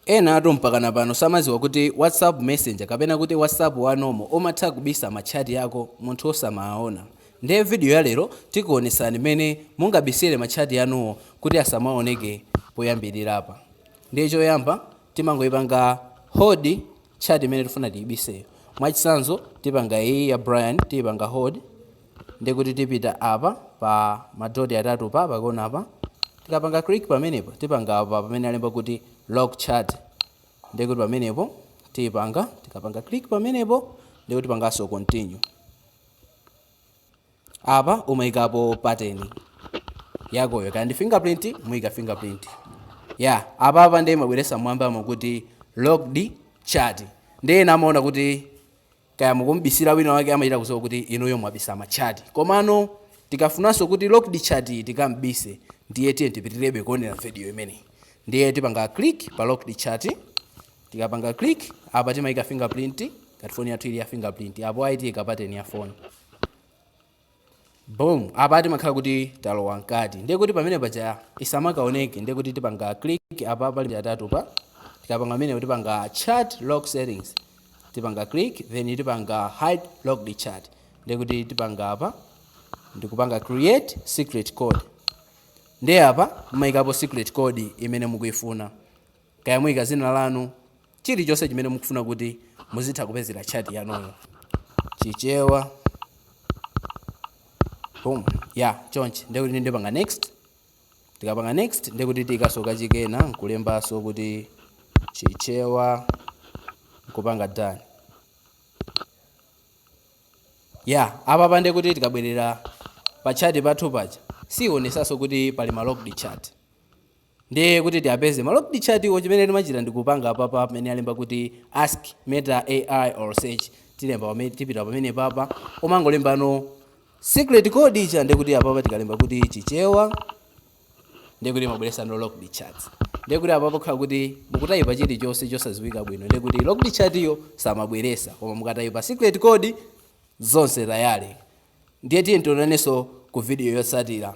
ena atumpakana pano samaziwa kuti WhatsApp Messenger kapena kuti WhatsApp wanormal umatha kubisa machati yako munthu osamaona. Ndiye video ya lero tikuonesani mene mungabisire machati yanuwo kuti asamaoneke poyambirira apa. Ndiye choyamba timangoyipanga hold chat imene tifuna tiyibiseyo. Mwachisanzo tipanga iyi ya Brian tipanga hold, ndiye kuti tipita apa pa madoti atatu pa pakona apa. Tikapanga click pamenepo tipanga apa pamene alemba kuti lock chat, ndiye kuti pamenepo tipanga, tikapanga click pamenepo ndiye kuti pangaso continue. Apa umayikapo pattern yakoyo kandi fingerprint, muyika fingerprint. Apa ndiye mabweresa mwamba kuti locked chat. Ndiye namaona kuti kaya mukumbisira wina wake amayita kuzowa kuti inuyo mwabisa machati. Komano tikafunanso kuti locked chat tikambise, ndiye tiye tipitirebe kuonera video imene. Ndiye tipanga click pa locked chat, tikapanga click apa timayika fingerprint, ngati phone yathu ili ya fingerprint, apo ayitiyika pattern ya phone. Boom, apa timakhala kuti talowa mkati. Ndiye kuti pamene paja isamakaoneke, ndiye kuti tipanga click apa pali atatu pa. Tikapanga pamene tipanga chat lock settings, tipanga click then tipanga hide locked chat. Ndiye kuti tipanga apa ndikupanga create secret code. Ndiye apa mayikapo secret code imene mukuyifuna. Kaya muyika zina lanu, chilichonse chimene mukufuna kuti muzitha kupezera chat yanuyo. Chichewa. Boom. Chonchi. Ndiye kuti ndipanga next. Tikapanga next ndiye kuti tikasoka chikena nkulembaso kuti chichewa nkupanga done. Apa ndiye kuti tikabwerera pa chat pathu paja sionesaso kuti pali ma locked chat. Ndiye kuti tiapeze ma locked chat iwo chimene timachita ndikupanga apa pamene alemba kuti ask meta AI or search. Tilemba pamene tipita pamene papa umangolembano secret code icha, ndiye kuti apa tikalemba kuti chichewa ndiye kuti mabweresa no locked chats. Ndiye kuti apa pakhala kuti mukutayipa chilichonse chosaziwika bwino, ndiye kuti locked chat iyo samabweresa, koma mukatayipa secret code zonse tayali. Ndiye tiye tionanenso ku video yotsatira.